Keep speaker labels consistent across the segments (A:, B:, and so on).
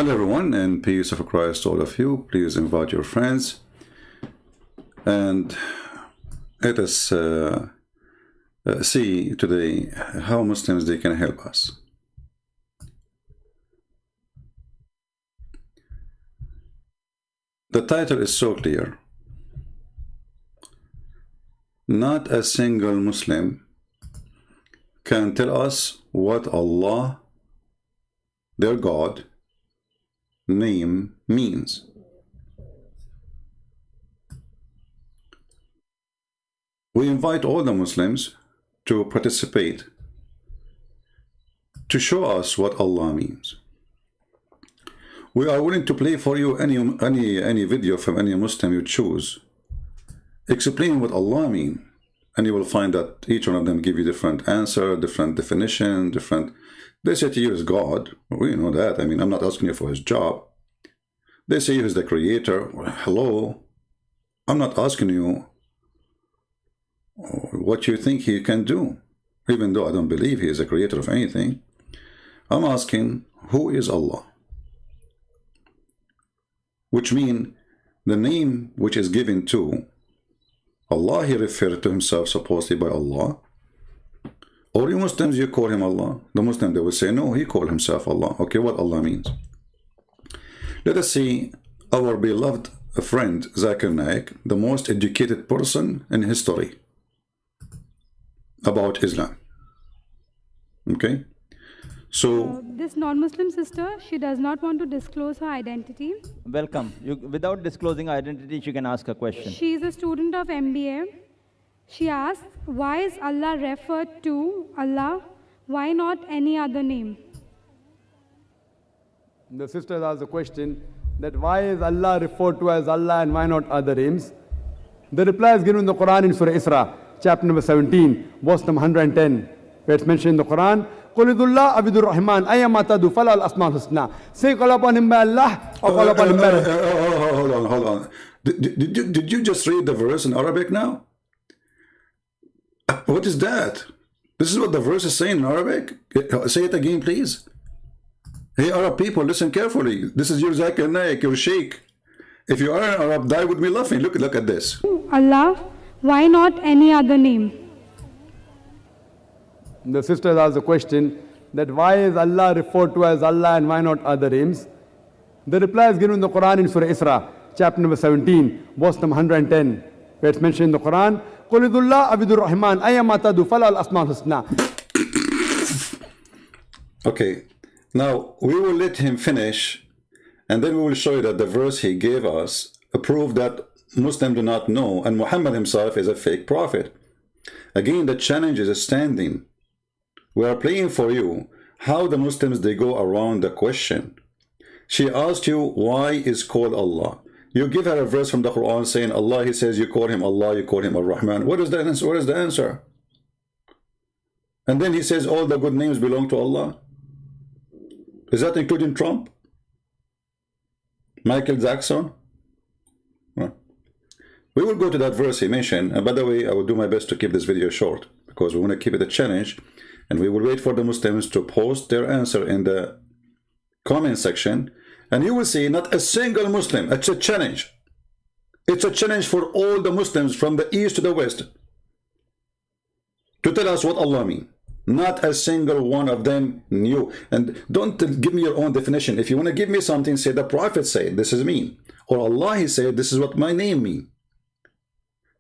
A: Hello everyone, and peace of Christ to all of you. Please invite your friends and let us see today how Muslims they can help us. The title is so clear. Not a single Muslim can tell us what Allah, their God, name means. We invite all the Muslims to participate to show us what Allah means. We are willing to play for you any video from any Muslim you choose explaining what Allah means, and you will find that each one of them give you different answer, different definition, different. They say to you is God. We know that. I mean, I'm not asking you for his job. They say he is the creator. Well, hello. I'm not asking you what you think he can do, even though I don't believe he is a creator of anything. I'm asking, who is Allah? Which means the name which is given to Allah, he referred to himself supposedly by Allah. Or you Muslims, you call him Allah. The Muslim, they will say, no, he called himself Allah. Okay, what Allah means. Let us see our beloved friend, Zakir Naik, the most educated person in history about Islam. Okay? So
B: this non-Muslim sister, she does not want to disclose her identity.
C: Welcome. Without disclosing identity, she can ask a question.
B: She is a student of MBA. She asks, why is Allah referred to Allah? Why not any other name?
D: The sister asked the question that why is Allah referred to as Allah and why not other names? The reply is given in the Quran in Surah Isra, chapter number 17, verse number 110, where it's mentioned in the Quran, Qulidullah Abidur Rahman, Ayyama Tadu Fala al Asmaul Husna. Say, call upon him by Allah or call upon him by
A: hold on. Did you just read the verse in Arabic now? What is that? This is what the verse is saying in Arabic. Say it again, please. Hey, Arab people, listen carefully. This is your Zakir Naik, your sheikh. If you are an Arab, die with me laughing. Look at this.
B: Allah, why not any other name?
D: The sister asked the question that why is Allah referred to as Allah and why not other names? The reply is given in the Quran in Surah Isra, chapter number 17, verse number 110, where it's mentioned in the Quran, Qulidullah Abidur Rahman, Ayyama Tadu Fala al Asmaul Husna.
A: Okay, now we will let him finish, and then we will show you that the verse he gave us proved that Muslims do not know, and Muhammad himself is a fake prophet. Again, the challenge is standing. We are playing for you how the Muslims they go around the question. She asked you why is called Allah. You give her a verse from the Quran saying Allah, he says you call him Allah, you call him Ar-Rahman. What is the answer? What is the answer? And then he says all the good names belong to Allah. Is that including Trump? Michael Jackson? We will go to that verse he mentioned. And by the way, I will do my best to keep this video short because we want to keep it a challenge. And we will wait for the Muslims to post their answer in the comment section. And you will see not a single Muslim. It's a challenge. It's a challenge for all the Muslims from the east to the west to tell us what Allah means. Not a single one of them knew. And don't give me your own definition. If you want to give me something, say the Prophet said this is mean. Or Allah, he said this is what my name means.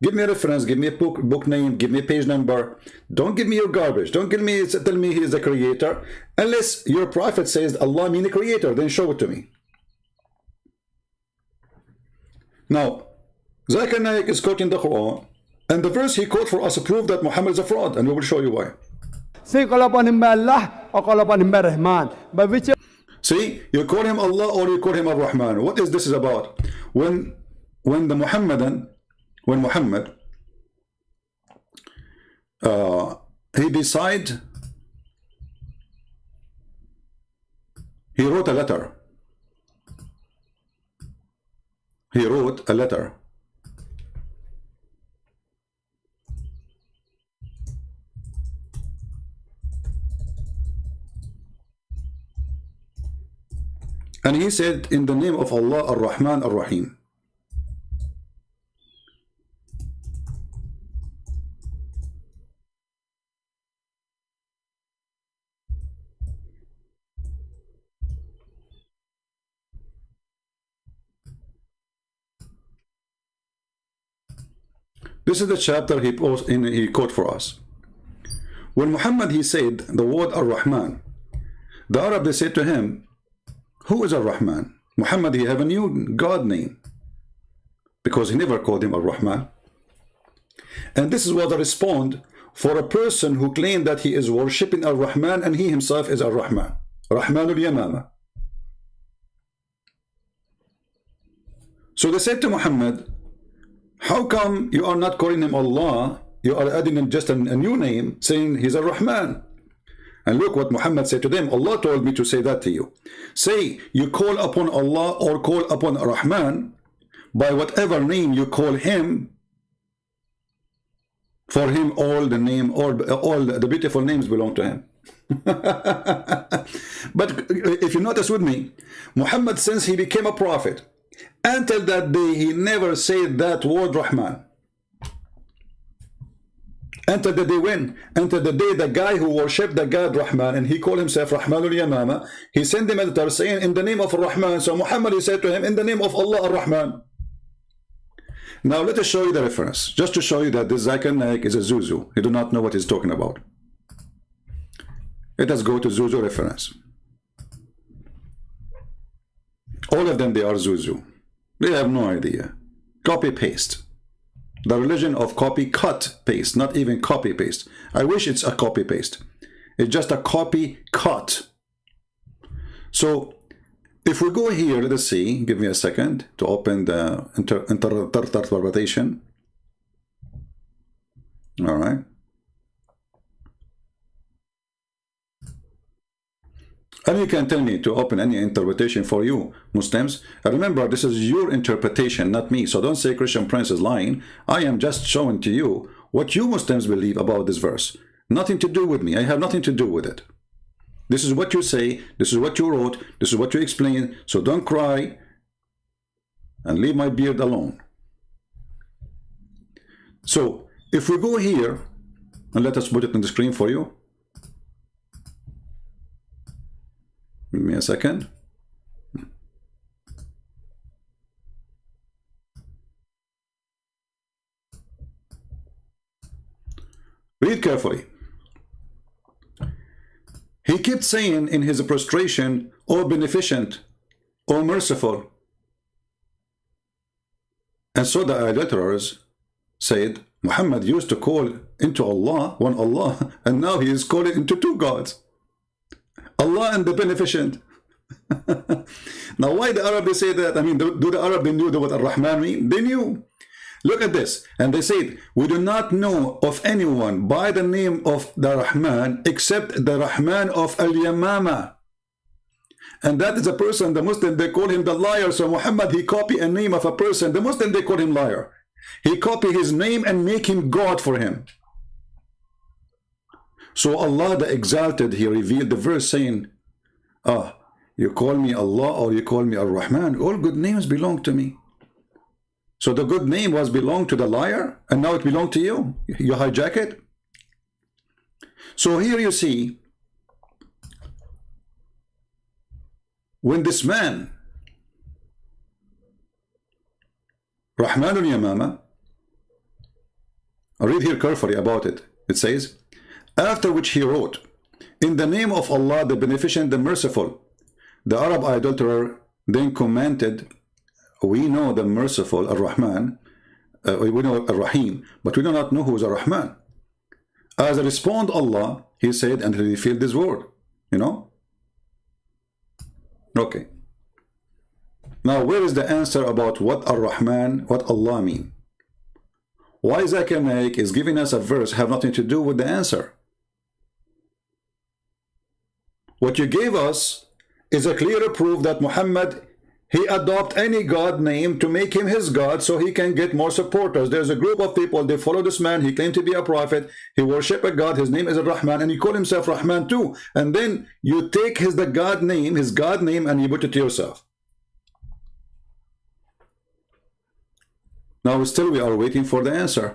A: Give me a reference, give me a book name, give me a page number. Don't give me your garbage. Don't tell me he is the creator. Unless your prophet says Allah means the creator, then show it to me. Now, Zakir Naik is quoting the Quran, and the verse he quoted for us proved that Muhammad is a fraud, and we will show you why.
D: Say call upon him by Allah or call upon him by Rahman. By whichever.
A: See, you call him Allah or you call him Ar-Rahman. What is this about? When Muhammad he decided, he wrote a letter. He wrote a letter. And he said, in the name of Allah, Ar-Rahman, Ar-Rahim. This is the chapter he quote for us. When Muhammad, he said the word Ar-Rahman, the Arab, they said to him, who is Ar-Rahman? Muhammad, he have a new God name, because he never called him Ar-Rahman. And this is what the response for a person who claimed that he is worshipping Ar-Rahman and he himself is Ar-Rahman, Rahmanul Yamama. So they said to Muhammad, how come you are not calling him Allah? You are adding him just a new name, saying he's Ar-Rahman. And look what Muhammad said to them. Allah told me to say that to you. Say, you call upon Allah or call upon Ar-Rahman by whatever name you call him. For him, all the name, all the beautiful names belong to him. But if you notice with me, Muhammad, since he became a prophet, until that day, he never said that word Rahman. Until the day when? Until the day the guy who worshipped the God Rahman, and he called himself Rahmanul Yamama, he sent him a letter saying, in the name of Rahman. So Muhammad, he said to him, in the name of Allah Ar-Rahman. Now let us show you the reference, just to show you that this Zakir Naik is a Zuzu. He do not know what he's talking about. Let us go to Zuzu reference. All of them, they are Zuzu. They have no idea. Copy-paste. The religion of copy-cut-paste, not even copy-paste. I wish it's a copy-paste. It's just a copy-cut. So, if we go here, let us see, give me a second to open the interpretation. All right. And you can tell me to open any interpretation for you, Muslims. Remember, this is your interpretation, not me. So don't say Christian Prince is lying. I am just showing to you what you Muslims believe about this verse. Nothing to do with me. I have nothing to do with it. This is what you say. This is what you wrote. This is what you explain. So don't cry and leave my beard alone. So if we go here, and let us put it on the screen for you. Give me a second. Read carefully. He kept saying in his prostration, O beneficent, O merciful. And so the idolaters said, Muhammad used to call into Allah, one Allah, and now he is calling into two gods. Allah and the beneficent. Now why the Arab they say that? I mean, do the Arab they knew what Ar-Rahman mean? They knew. Look at this. And they said, we do not know of anyone by the name of the Rahman except the Rahman of Al-Yamama. And that is a person, the Muslim, they call him the liar. So Muhammad, he copied a name of a person. The Muslim, they call him liar. He copied his name and make him God for him. So Allah the Exalted, he revealed the verse saying, you call me Allah or you call me Ar-Rahman, all good names belong to me. So the good name was belonged to the liar, and now it belongs to you. You hijack it. So here you see, when this man, Rahman al-Yamama, I read here carefully about it. It says, after which he wrote, in the name of Allah, the Beneficent, the Merciful. The Arab idolater then commented, we know the Merciful, Ar-Rahman, we know Ar-Rahim, but we do not know who is Ar-Rahman. As a respond Allah, he said, and he revealed this word, you know? Okay. Now, where is the answer about what Ar-Rahman, what Allah mean? Why Zakir Naik is giving us a verse have nothing to do with the answer? What you gave us is a clear proof that Muhammad, he adopt any God name to make him his God so he can get more supporters. There's a group of people, they follow this man, he claimed to be a prophet, he worship a God, his name is Rahman, and he call himself Rahman too. And then you take his God name, and you put it to yourself. Now still we are waiting for the answer.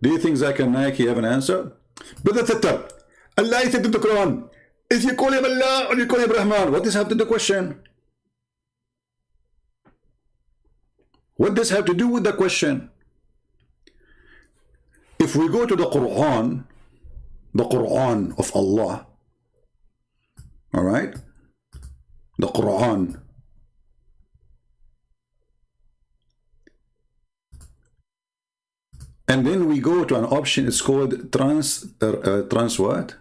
A: Do you think Zakir Naik have an answer? Brother Tata, Allah said in the Quran, if you call him Allah or you call him Rahman, what does have to do with the question? What does have to do with the question? If we go to the Quran of Allah, all right, the Quran, and then we go to an option, it's called trans what?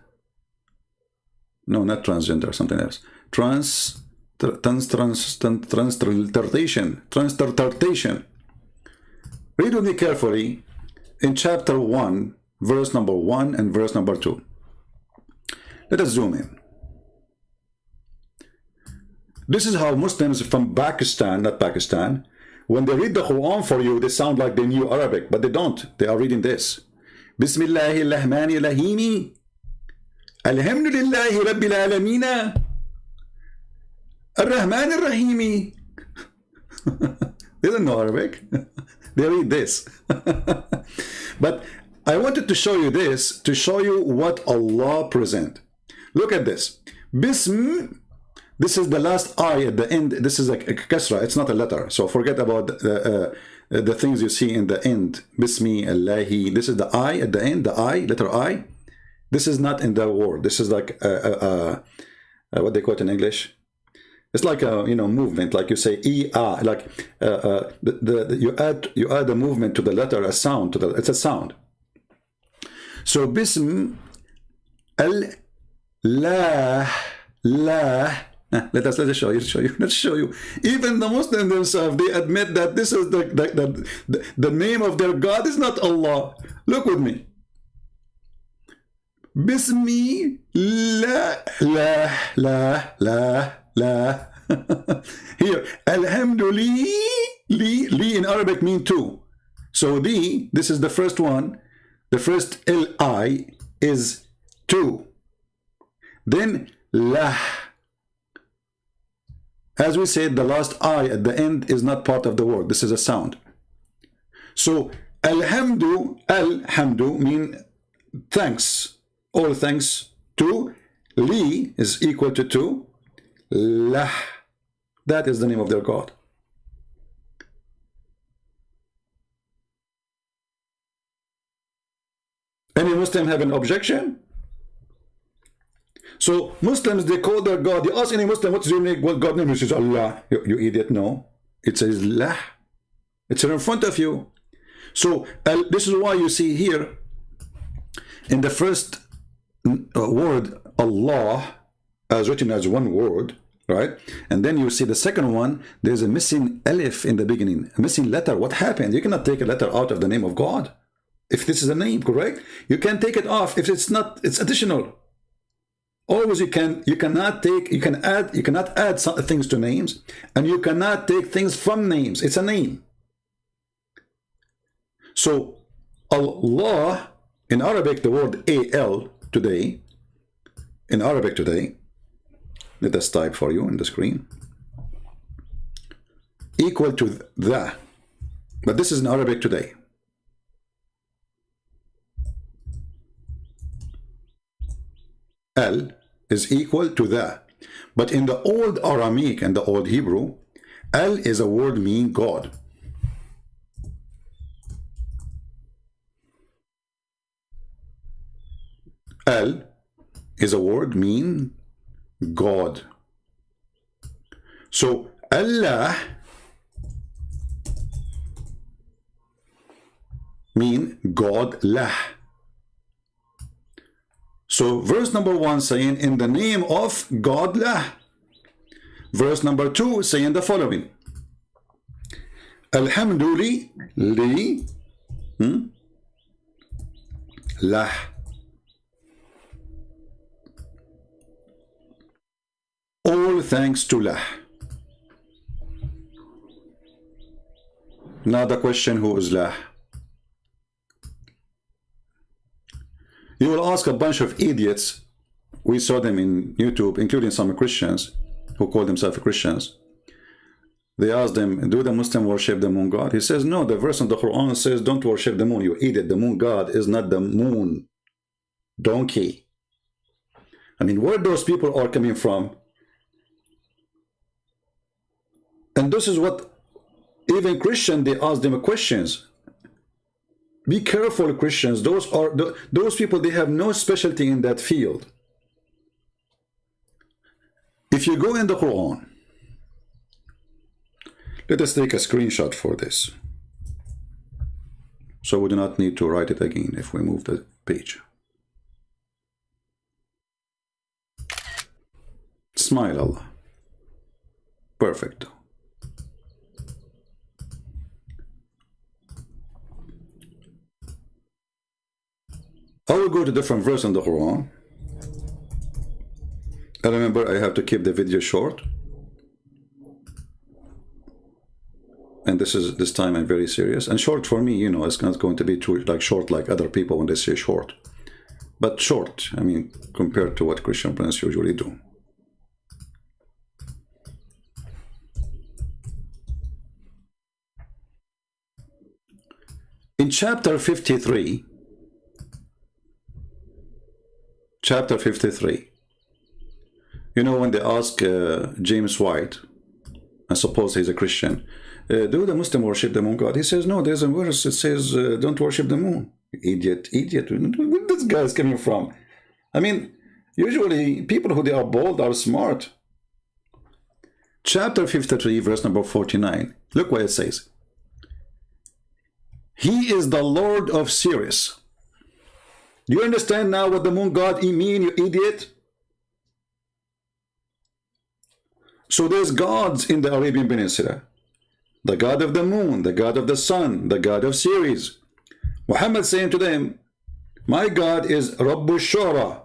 A: No, not transgender, something else. Transliteration. Read with me carefully in chapter 1, verse number 1 and verse number 2. Let us zoom in. This is how Muslims from Pakistan, not Pakistan, when they read the Quran for you, they sound like they knew Arabic, but they don't. They are reading this. Bismillahirrahmanirrahim. Alhamdulillahi Rabbil Alameen. Ar-Rahman Ar-Rahimi. They don't know Arabic. They read this. But I wanted to show you this, to show you what Allah present. Look at this. Bism. This is the last I at the end. This is a kasra. It's not a letter. So forget about the things you see in the end. Bismi, Allahi. This is the I at the end, the I, letter I. This is not in the word. This is like what they call it in English. It's like a movement, like you say e-a, like you add a movement to the letter, a sound to the. It's a sound. So bism al la. Let's show you. Let's show you. Even the Muslims themselves, they admit that this is the name of their God is not Allah. Look with me. Bismi la. Here, Alhamdulillah, li in Arabic mean two. So this is the first one. The first Li is two. Then lah. As we said, the last I at the end is not part of the word. This is a sound. So alhamdu mean thanks. All thanks to. Li is equal to two. Lah. That is the name of their God. Any Muslim have an objection? So Muslims, they call their God. You ask any Muslim, what's your name? What God name? He says Allah. You idiot, no. It says Lah. It's in front of you. So this is why you see here in the first word Allah as written as one word, right? And then you see the second one, there's a missing alif in the beginning, a missing letter. What happened? You cannot take a letter out of the name of God. If this is a name, correct? You can take it off if it's not, it's additional. Always you cannot add some things to names, and you cannot take things from names. It's a name. So Allah, in Arabic, the word al today, in Arabic today, let us type for you in the screen, equal to the, but this is in Arabic today. Al is equal to the, but in the old Aramaic and the old Hebrew, Al is a word meaning God. Al is a word mean God. So Allah mean God lah. So verse number 1 saying in the name of God lah. Verse number 2 saying the following. Alhamdulillah li lah. All thanks to lah. Now the question, who is Allah? You will ask a bunch of idiots. We saw them in YouTube, including some Christians who call themselves Christians. They asked them, do the Muslim worship the moon god? He says, no, the verse in the Quran says, don't worship the moon, you idiot. The moon god is not the moon. Donkey. I mean, where those people are coming from? And this is what even Christians, they ask them questions. Be careful, Christians. Those people, they have no specialty in that field. If you go in the Quran, let us take a screenshot for this, so we do not need to write it again if we move the page. Smile, Allah. Perfect. I will go to different verse in the Quran. And remember, I have to keep the video short. And this time I'm very serious. And short for me, you know, it's not going to be too like short like other people when they say short. But short, I mean, compared to what Christian friends usually do. In chapter 53, you know, when they ask James White, I suppose he's a Christian, do the Muslim worship the moon god? He says, no, there's a verse that says, don't worship the moon. Idiot. Where this guy is coming from? I mean, usually people who they are bold are smart. Chapter 53, verse number 49. Look what it says. He is the Lord of Sirius. Do you understand now what the moon god mean, you idiot? So there's gods in the Arabian Peninsula. The god of the moon, the god of the sun, the god of Sirius. Muhammad saying to them, my God is Rabbu Shara,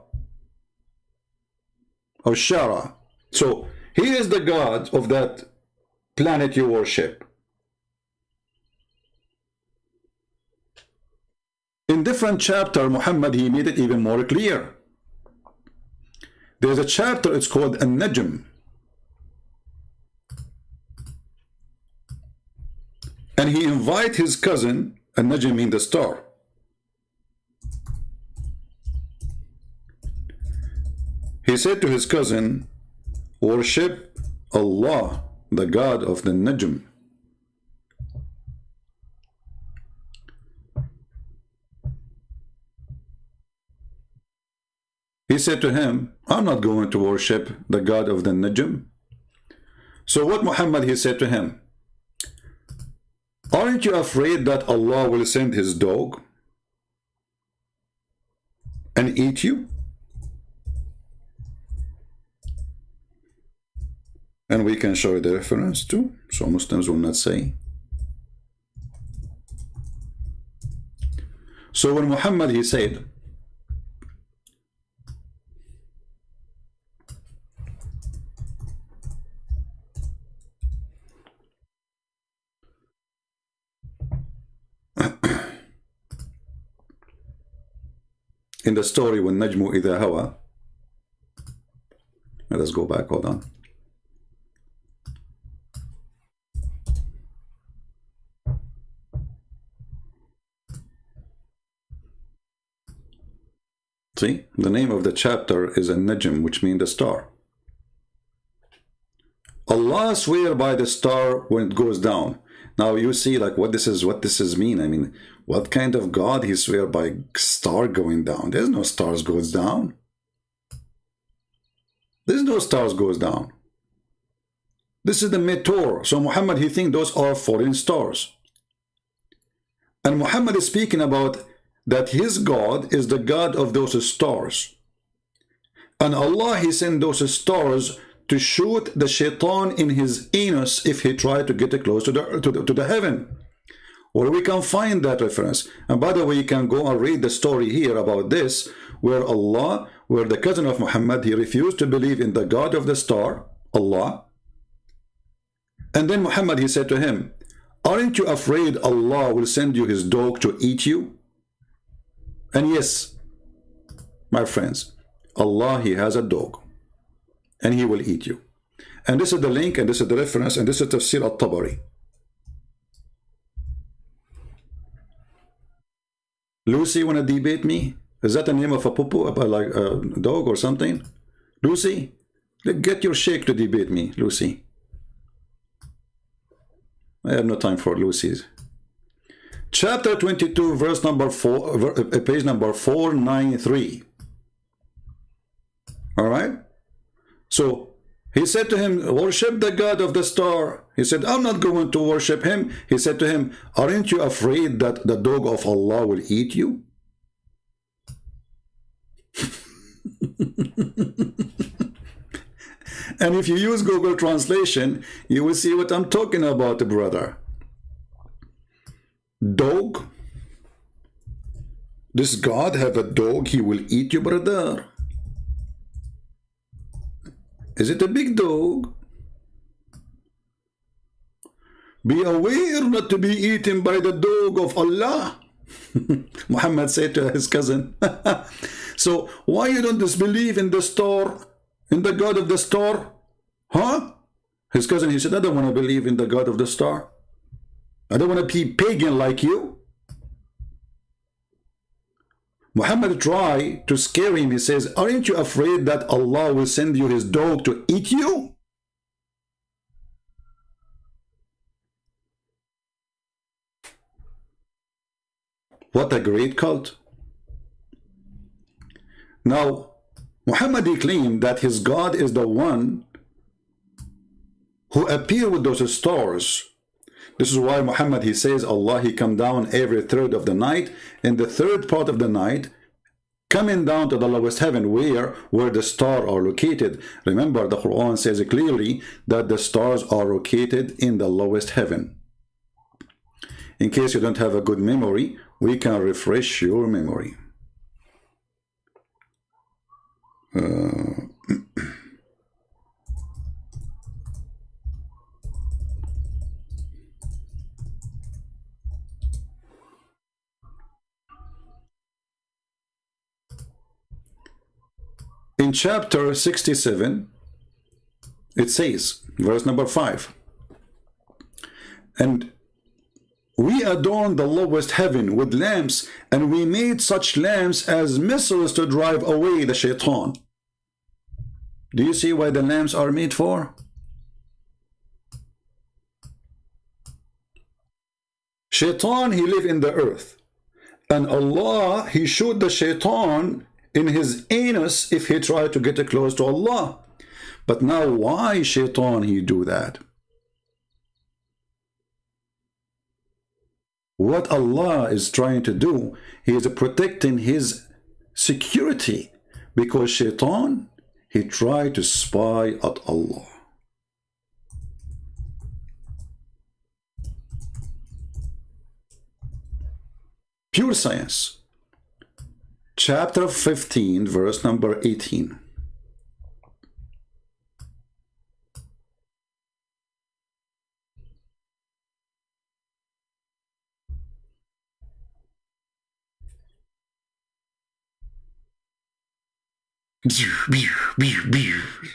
A: or Shara. So he is the god of that planet you worship. In different chapter, Muhammad, he made it even more clear. There's a chapter, it's called An-Najm. And he invite his cousin, An-Najm means the star. He said to his cousin, worship Allah, the God of the Najm. He said to him, I'm not going to worship the God of the Najm. So what Muhammad, he said to him, aren't you afraid that Allah will send his dog and eat you? And we can show the reference too, so Muslims will not say. So when Muhammad, he said, in the story when Najmu Idha Hawa, let us go back, hold on. See, the name of the chapter is An-Najm, which means the star. Allah swear by the star when it goes down. Now you see like what this is mean. I mean, what kind of God he swear by star going down? There's no stars goes down. There's no stars goes down. This is the meteor. So Muhammad, he think those are foreign stars. And Muhammad is speaking about that his God is the God of those stars. And Allah, he sent those stars to shoot the shaitan in his anus if he tried to get close to the heaven. Or we can find that reference. And by the way, you can go and read the story here about this, where Allah, where the cousin of Muhammad, he refused to believe in the God of the star, Allah. And then Muhammad, he said to him, Aren't you afraid Allah will send you his dog to eat you? And yes, my friends, Allah, he has a dog, and he will eat you. And this is the link, and this is the reference, and this is Tafsir al-Tabari. Lucy, wanna debate me? Is that the name of a poo-poo, like a dog or something? Lucy, get your sheikh to debate me, Lucy. I have no time for Lucy's. Chapter 22, verse number 4, page number 493. All right? So, he said to him, worship the God of the star. He said, I'm not going to worship him. He said to him, aren't you afraid that the dog of Allah will eat you? And if you use Google Translation, you will see what I'm talking about, brother. Dog? Does God have a dog? He will eat you, brother. Is it a big dog? Be aware not to be eaten by the dog of Allah. Muhammad said to his cousin. So why you don't disbelieve in the star, in the God of the star? Huh? His cousin, he said, I don't want to believe in the God of the star. I don't want to be pagan like you. Muhammad tried to scare him. He says, aren't you afraid that Allah will send you his dog to eat you? What a great cult. Now, Muhammad claimed that his God is the one who appeared with those stars. This is why Muhammad, he says, Allah, he come down every third of the night. In the third part of the night, coming down to the lowest heaven, where the stars are located. Remember, the Quran says clearly that the stars are located in the lowest heaven. In case you don't have a good memory, we can refresh your memory. In chapter 67, it says, verse number 5, and we adorned the lowest heaven with lamps, and we made such lamps as missiles to drive away the shaitan. Do you see why the lamps are made for? Shaitan, he live in the earth, and Allah, he shoot the shaitan in his anus if he tried to get close to Allah. But now why shaitan he do that? What Allah is trying to do, he is protecting his security, because shaitan, he tried to spy at Allah. Pure science. Chapter 15, verse number 18.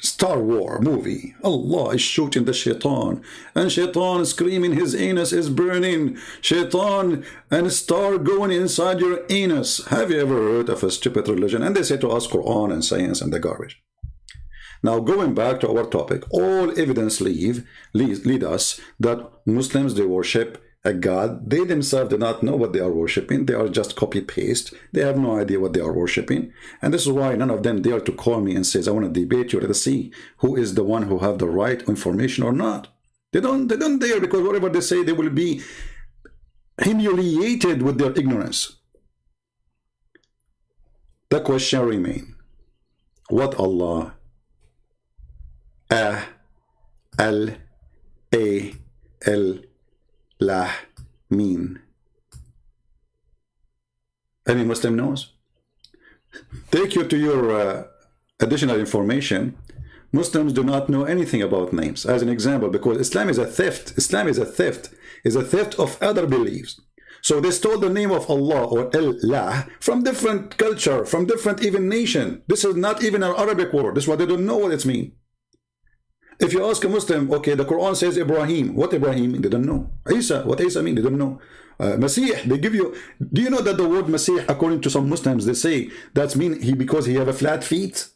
A: Star Wars movie. Allah is shooting the shaitan, and shaitan screaming his anus is burning. Shaitan and star going inside your anus. Have you ever heard of a stupid religion? And they say to us Quran and science and the garbage. Now going back to our topic, all evidence lead us that Muslims, they worship a God. They themselves do not know what they are worshipping. They are just copy-paste. They have no idea what they are worshipping. And this is why none of them dare to call me and says, I want to debate you. Let us see who is the one who have the right information or not. They don't dare, because whatever they say, they will be humiliated with their ignorance. The question remains, what Allah, Allah mean? Any Muslim knows? Take you to your additional information. Muslims do not know anything about names. As an example, because Islam is a theft. Islam is a theft. Is a theft of other beliefs. So they stole the name of Allah or AlLah from different culture, from different even nation. This is not even an Arabic word. This is what they don't know what it means. If you ask a Muslim, okay, the Quran says Ibrahim. What Ibrahim? They don't know. Isa, what Isa mean? They don't know. Masih, they give you. Do you know that the word Masih, according to some Muslims, they say that's mean because he have a flat feet.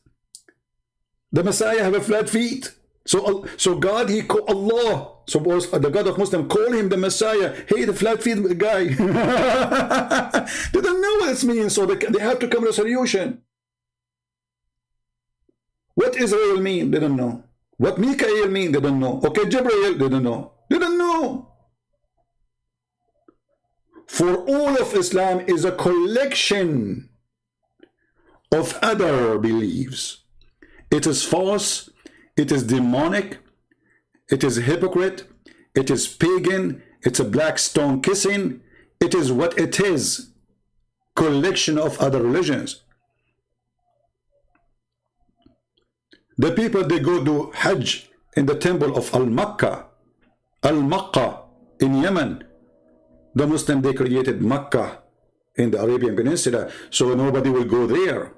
A: The Messiah have a flat feet. So God, he call Allah. Suppose the God of Muslim call him the Messiah. Hey, the flat feet guy. They don't know what it means, so they have to come to a solution. What Israel mean? They don't know. What Mikael mean? They don't know. Okay, Jibreel, they don't know. They don't know. For all of Islam is a collection of other beliefs. It is false, it is demonic, it is hypocrite, it is pagan, it's a black stone kissing, it is what it is. Collection of other religions. The people, they go to Hajj in the temple of Al-Makkah in Yemen. The Muslim, they created Makkah in the Arabian Peninsula, so nobody will go there.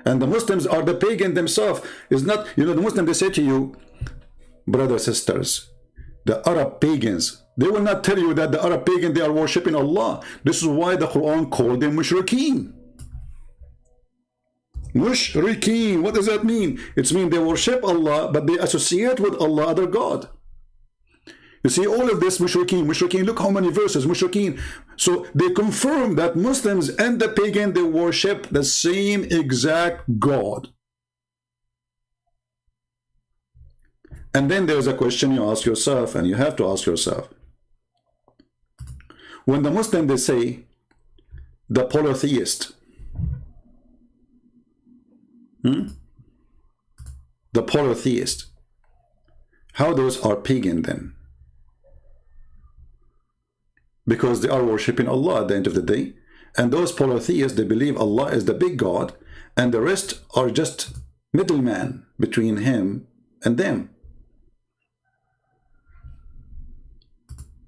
A: And the Muslims are the pagan themselves. It's not, you know, the Muslim, they say to you, brothers, sisters, the Arab pagans, they will not tell you that the Arab pagan, they are worshipping Allah. This is why the Quran called them mushrikeen. Mushrikeen, what does that mean? It means they worship Allah, but they associate with Allah other God. You see, all of this mushrikeen, look how many verses, mushrikeen. So they confirm that Muslims and the pagan, they worship the same exact God. And then there's a question you ask yourself, and you have to ask yourself. When the Muslim, they say, the polytheist, the polytheist, how those are pagan then? Because they are worshipping Allah at the end of the day. And those polytheists, they believe Allah is the big God, and the rest are just middlemen between him and them.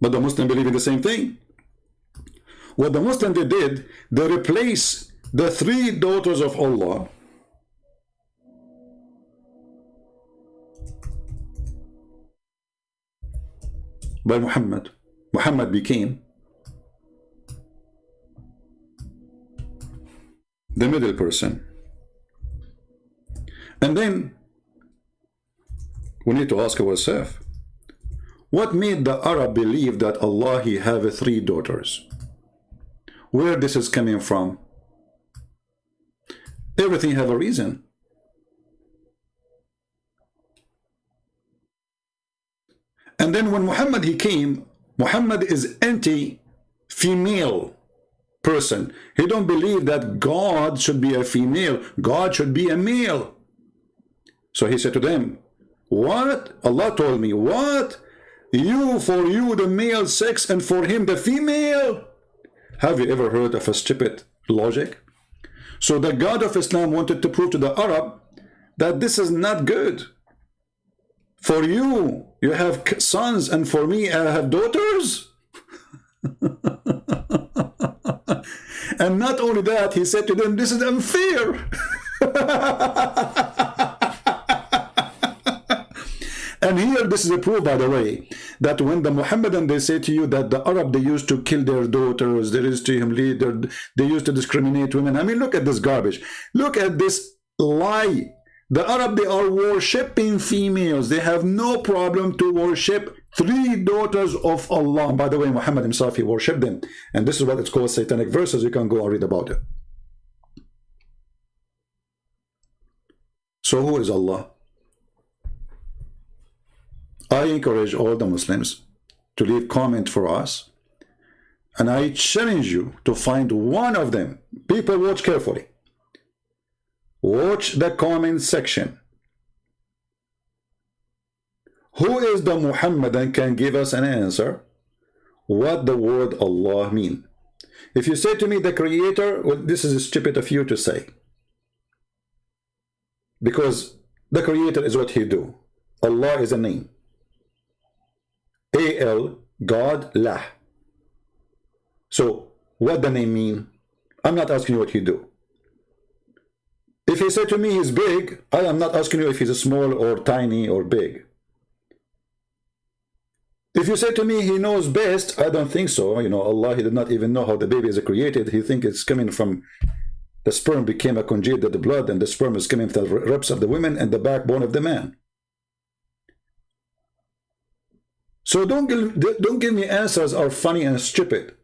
A: But the Muslim believe in the same thing. What the Muslim they did, they replaced the three daughters of Allah by Muhammad. Muhammad became the middle person. And then we need to ask ourselves, what made the Arab believe that Allah, he have three daughters? Where this is coming from? Everything have a reason. And then when Muhammad, he came, Muhammad is anti-female person. He don't believe that God should be a female. God should be a male. So he said to them, what? Allah told me, what? For you the male sex and for him the female? Have you ever heard of a stupid logic? So the God of Islam wanted to prove to the Arab that this is not good. For you, you have sons, and for me, I have daughters. And not only that, he said to them, this is unfair. And here, this is a proof, by the way, that when the Muhammadan, they say to you that the Arab, they used to kill their daughters, they used to they used to discriminate women. I mean, look at this garbage. Look at this lie. The Arab, they are worshipping females. They have no problem to worship three daughters of Allah. By the way, Muhammad himself, he worshipped them. And this is what it's called satanic verses. You can go and read about it. So who is Allah? I encourage all the Muslims to leave comment for us. And I challenge you to find one of them. People, watch carefully. Watch the comment section. Who is the Muhammadan can give us an answer what the word Allah mean? If you say to me the creator, well, this is stupid of you to say. Because the creator is what he do. Allah is a name. A-L, God, lah. So what the name mean? I'm not asking you what he do. If he said to me he's big, I am not asking you if he's small or tiny or big. If you say to me he knows best, I don't think so. You know, Allah, he did not even know how the baby is created. He think it's coming from the sperm became a congealed of the blood, and the sperm is coming from the ribs of the women and the backbone of the man. So don't give me answers are funny and stupid.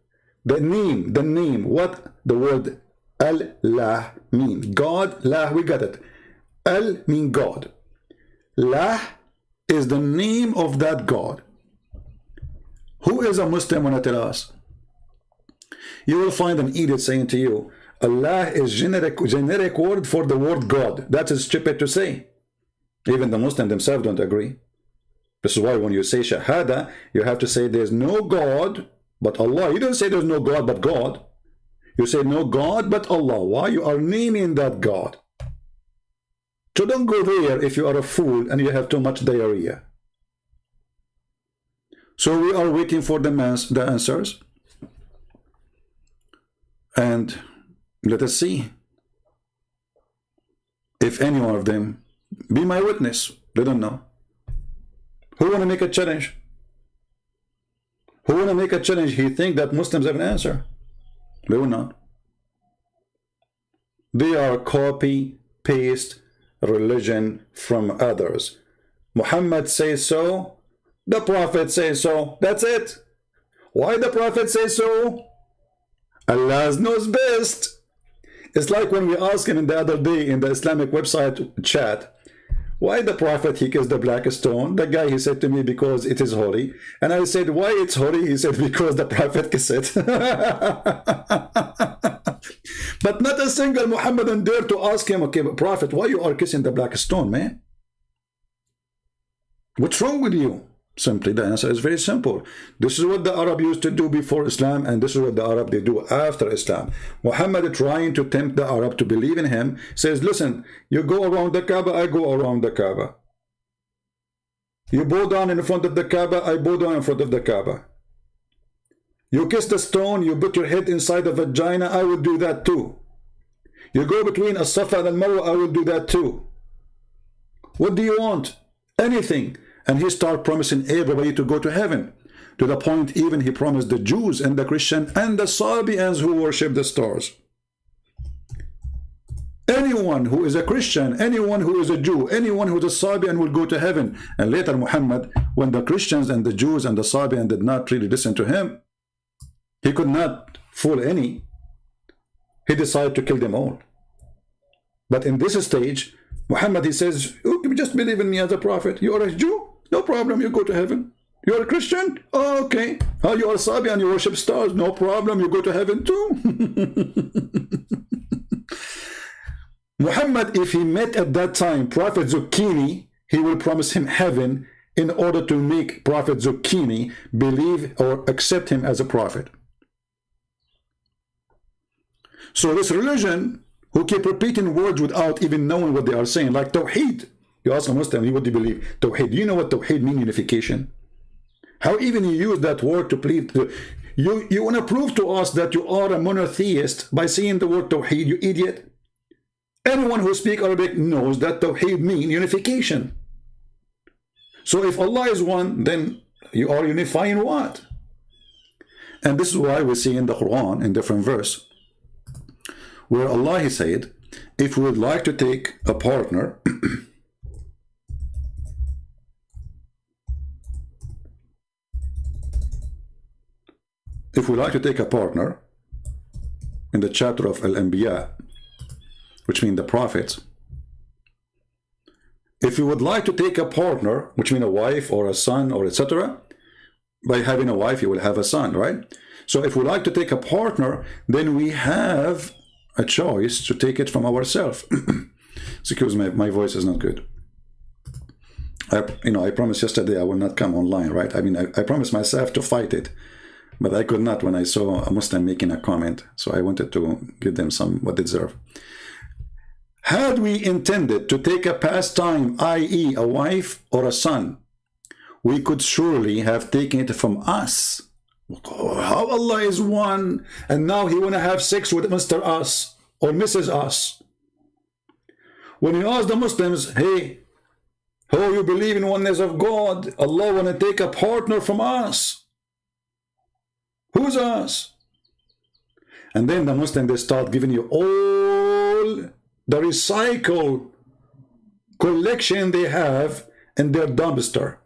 A: The name, what the word AlLah mean? God, lah, we got it. Al mean God. Lah is the name of that God. Who is a Muslim when I tell us? You will find an idiot saying to you, Allah is generic word for the word God. That is stupid to say. Even the Muslims themselves don't agree. This is why when you say Shahada, you have to say there's no God but Allah. You don't say there's no God but God. You say no God but Allah. Why? You are naming that God. So don't go there if you are a fool and you have too much diarrhea. So we are waiting for the answers. And let us see if any one of them be my witness. They don't know. Who want to make a challenge? Who want to make a challenge? He think that Muslims have an answer. They will not. They are copy, paste religion from others. Muhammad says so. The Prophet says so. That's it. Why the Prophet says so? Allah knows best. It's like when we asked him the other day in the Islamic website chat, why the Prophet he kissed the black stone? The guy, he said to me, because it is holy. And I said, why it's holy? He said, because the Prophet kissed it. But not a single Muhammadan dare to ask him, okay, but Prophet, why you are kissing the black stone, man? What's wrong with you? Simply, the answer is very simple. This is what the Arab used to do before Islam, and this is what the Arab they do after Islam. Muhammad trying to tempt the Arab to believe in him, says, listen, you go around the Kaaba, I go around the Kaaba. You bow down in front of the Kaaba, I bow down in front of the Kaaba. You kiss the stone, you put your head inside a vagina, I will do that too. You go between As-Safa and Al-Marwa, I will do that too. What do you want? Anything. And he started promising everybody to go to heaven. To the point even he promised the Jews and the Christians and the Sabians who worship the stars. Anyone who is a Christian, anyone who is a Jew, anyone who is a Sabian will go to heaven. And later Muhammad, when the Christians and the Jews and the Sabian did not really listen to him, he could not fool any. He decided to kill them all. But in this stage, Muhammad, he says, you just believe in me as a prophet. You are a Jew? No problem, you go to heaven. You are a Christian? Oh, okay. Oh, you are a Sabian, you worship stars? No problem, you go to heaven too. Muhammad, if he met at that time Prophet Zucchini, he will promise him heaven in order to make Prophet Zucchini believe or accept him as a prophet. So this religion, who keep repeating words without even knowing what they are saying, like Tawheed. You ask a Muslim, what do you believe? Tawheed. Do you know what Tawheed means? Unification. How even you use that word to plead? You want to prove to us that you are a monotheist by saying the word Tawheed, you idiot. Anyone who speaks Arabic knows that Tawheed means unification. So if Allah is one, then you are unifying what? And this is why we see in the Quran, in different verse, where Allah, he said, if we would like to take a partner, if we like to take a partner, in the chapter of Al-Anbiya, which means the prophets, if you would like to take a partner, which means a wife or a son or etc., by having a wife you will have a son, right? So if we like to take a partner, then we have a choice to take it from ourselves. Excuse me, my voice is not good. I promised yesterday I will not come online, right? I mean, I promised myself to fight it, but I could not when I saw a Muslim making a comment. So I wanted to give them some what they deserve. Had we intended to take a pastime, i.e. a wife or a son, we could surely have taken it from us. How Allah is one, and now he want to have sex with Mr. Us or Mrs. Us. When you ask the Muslims, hey, how you believe in oneness of God, Allah want to take a partner from us. Who's us? And then the Muslims, they start giving you all the recycle collection they have in their dumpster.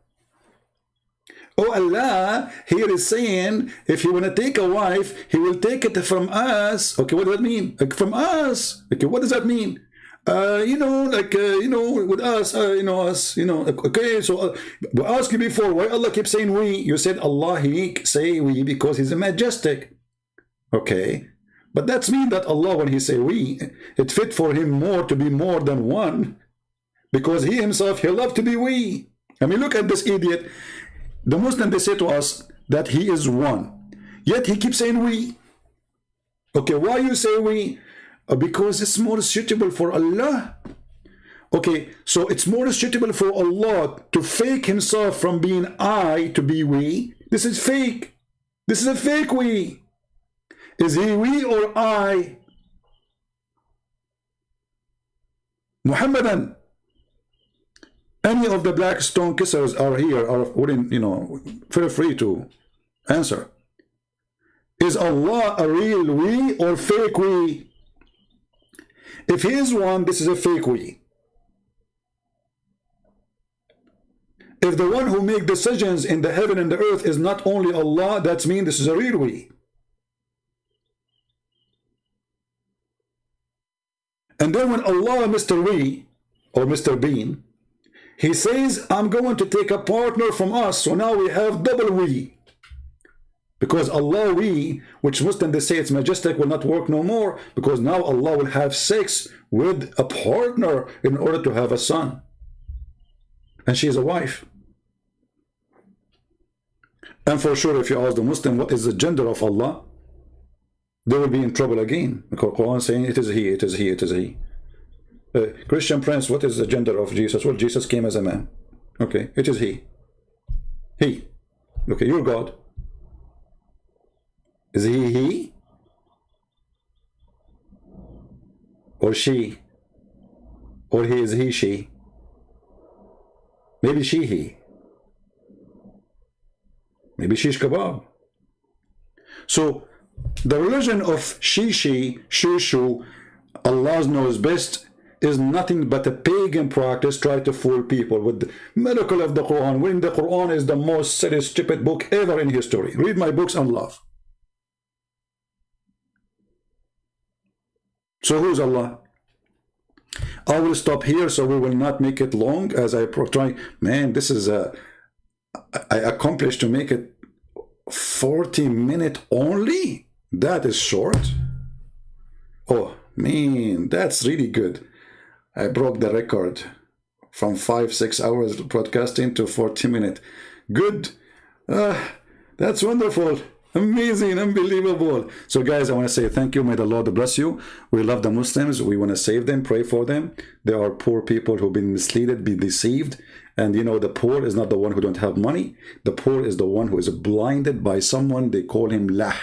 A: Oh, Allah here is saying, if you want to take a wife, he will take it from us. Okay, what does that mean? Like, from us. Okay, what does that mean? You know, like, you know, with us, you know, us, you know, okay, so we asked you before, why Allah keeps saying we? You said Allah, he say we because he's a majestic. Okay, but that's mean that Allah, when he say we, it fit for him more to be more than one, because he himself, he loved to be we. I mean, look at this idiot. The Muslim, they say to us that he is one, yet he keeps saying we. Okay, why you say we? Because it's more suitable for Allah. Okay, so it's more suitable for Allah to fake himself from being I to be we. This is fake. This is a fake we. Is he we or I? Muhammadan. Any of the black stone kissers are here, are wouldn't, you know, feel free to answer. Is Allah a real we or fake we? If he is one, this is a fake we. If the one who makes decisions in the heaven and the earth is not only Allah, that means this is a real we. And then when Allah, Mr. We, or Mr. Bean, he says, I'm going to take a partner from us, so now we have double we. Because Allah we, which Muslims they say it's majestic, will not work no more, because now Allah will have sex with a partner in order to have a son. And she is a wife. And for sure, if you ask the Muslim what is the gender of Allah, they will be in trouble again. Because Quran saying it is he, it is he, it is he. Christian Prince, what is the gender of Jesus? Well, Jesus came as a man. Okay, it is he. He. Okay, you're God. Is he? Or she? Or he is he, she? Maybe she, he. Maybe shish kebab. So, the religion of she, shu, Allah knows best, is nothing but a pagan practice try to fool people with the miracle of the Quran, when the Quran is the most silly, stupid book ever in history. Read my books on love. So who's Allah? I will stop here so we will not make it long as I try. Man, this is I accomplished to make it 40-minute only. That is short. Oh man, that's really good. I broke the record from 5-6 hours broadcasting to 40-minute. Good. That's wonderful. Amazing, unbelievable. So guys, I want to say thank you. May the Lord bless you. We love the Muslims. We want to save them, pray for them. There are poor people who've been misled, been deceived. And you know, the poor is not the one who don't have money. The poor is the one who is blinded by someone. They call him lah.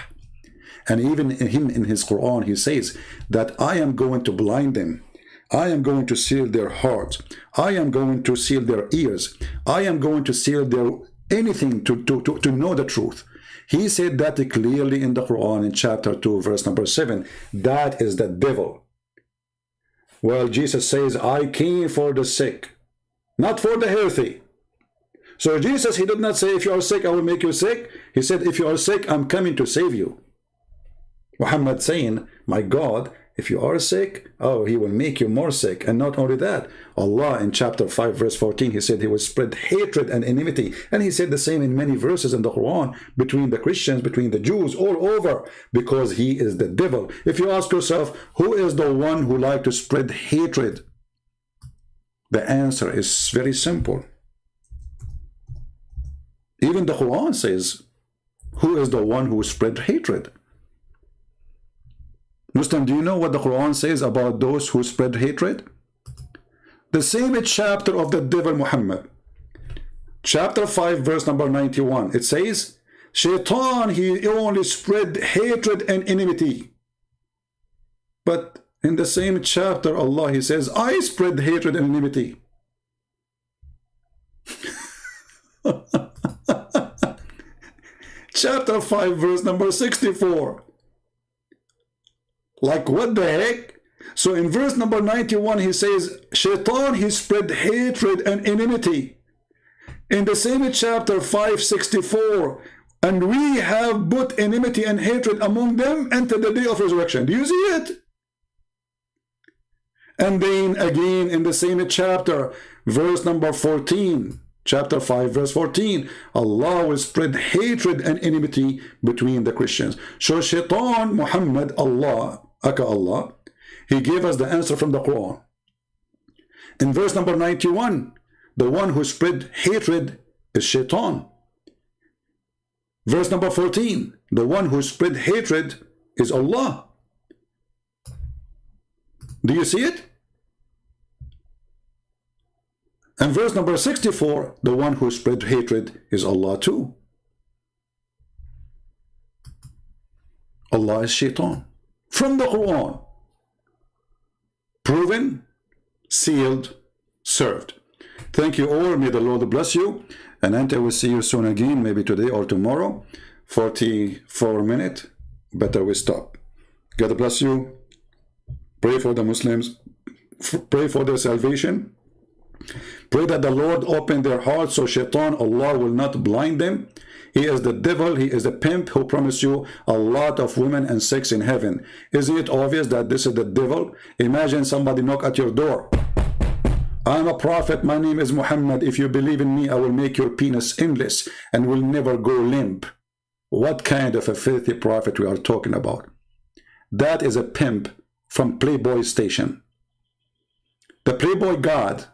A: And even him in his Quran, he says that I am going to blind them. I am going to seal their hearts. I am going to seal their ears. I am going to seal their anything to know the truth. He said that clearly in the Quran in chapter 2, verse number 7. That is the devil. Well, Jesus says, I came for the sick, not for the healthy. So Jesus, he did not say, if you are sick, I will make you sick. He said, if you are sick, I'm coming to save you. Muhammad saying, my God, if you are sick, oh, he will make you more sick. And not only that, Allah in chapter 5 verse 14, he said he will spread hatred and enmity. And he said the same in many verses in the Quran, between the Christians, between the Jews, all over, because he is the devil. If you ask yourself, who is the one who like to spread hatred? The answer is very simple. Even the Quran says, who is the one who spread hatred? Muslim, do you know what the Quran says about those who spread hatred? The same chapter of the devil Muhammad, chapter 5, verse number 91. It says, Shaitan, he only spread hatred and enmity. But in the same chapter, Allah, he says, I spread hatred and enmity. Chapter 5, verse number 64. Like, what the heck? So in verse number 91, he says, Shaitan, he spread hatred and enmity. In the same chapter 564, and we have put enmity and hatred among them until the day of resurrection. Do you see it? And then again in the same chapter, verse number 14, chapter 5, verse 14, Allah will spread hatred and enmity between the Christians. So Shaitan, Muhammad, Allah, Allah, he gave us the answer from the Quran. In verse number 91, the one who spread hatred is Shaitan. Verse number 14, the one who spread hatred is Allah. Do you see it? And verse number 64, the one who spread hatred is Allah too. Allah is Shaitan. From the Quran. Proven, sealed, served. Thank you all. May the Lord bless you. And I will see you soon again, maybe today or tomorrow. 44 minutes. Better we stop. God bless you. Pray for the Muslims. Pray for their salvation. Pray that the Lord open their hearts so Shaitan, Allah, will not blind them. He is the devil, he is a pimp who promised you a lot of women and sex in heaven. Isn't it obvious that this is the devil? Imagine somebody knock at your door. I'm a prophet, my name is Muhammad. If you believe in me, I will make your penis endless and will never go limp. What kind of a filthy prophet we are talking about? That is a pimp from Playboy station. The Playboy God,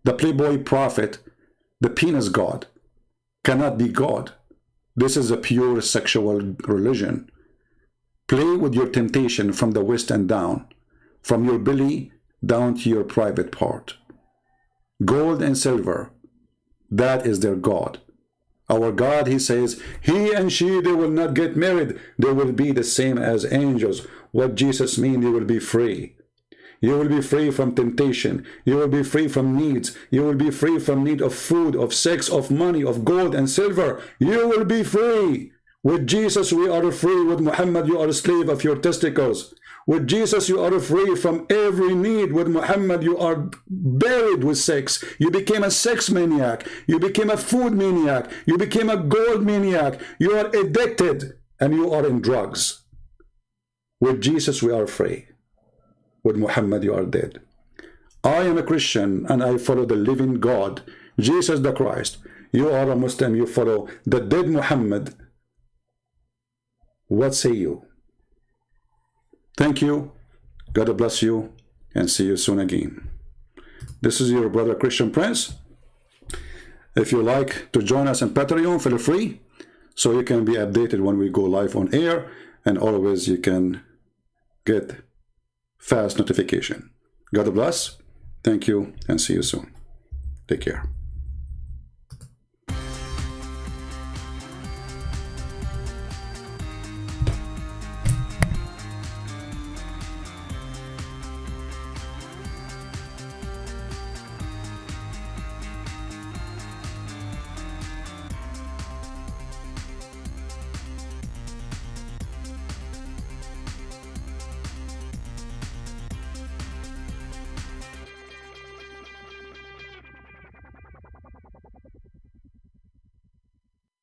A: the Playboy prophet, the penis God cannot be God. This is a pure sexual religion. Play with your temptation from the waist and down, from your belly down to your private part. Gold and silver, that is their God. Our God, he says, he and she, they will not get married. They will be the same as angels. What Jesus means, they will be free. You will be free from temptation. You will be free from needs. You will be free from need of food, of sex, of money, of gold and silver. You will be free. With Jesus, we are free. With Muhammad, you are a slave of your testicles. With Jesus, you are free from every need. With Muhammad, you are buried with sex. You became a sex maniac. You became a food maniac. You became a gold maniac. You are addicted and you are in drugs. With Jesus, we are free. With Muhammad, you are dead. I am a Christian and I follow the living God, Jesus the Christ. You are a Muslim, you follow the dead Muhammad. What say you? Thank you. God bless you and see you soon again. This is your brother Christian Prince. If you like to join us on Patreon, feel free, so you can be updated when we go live on air, and always you can get fast notification. God bless. Thank you and see you soon. Take care.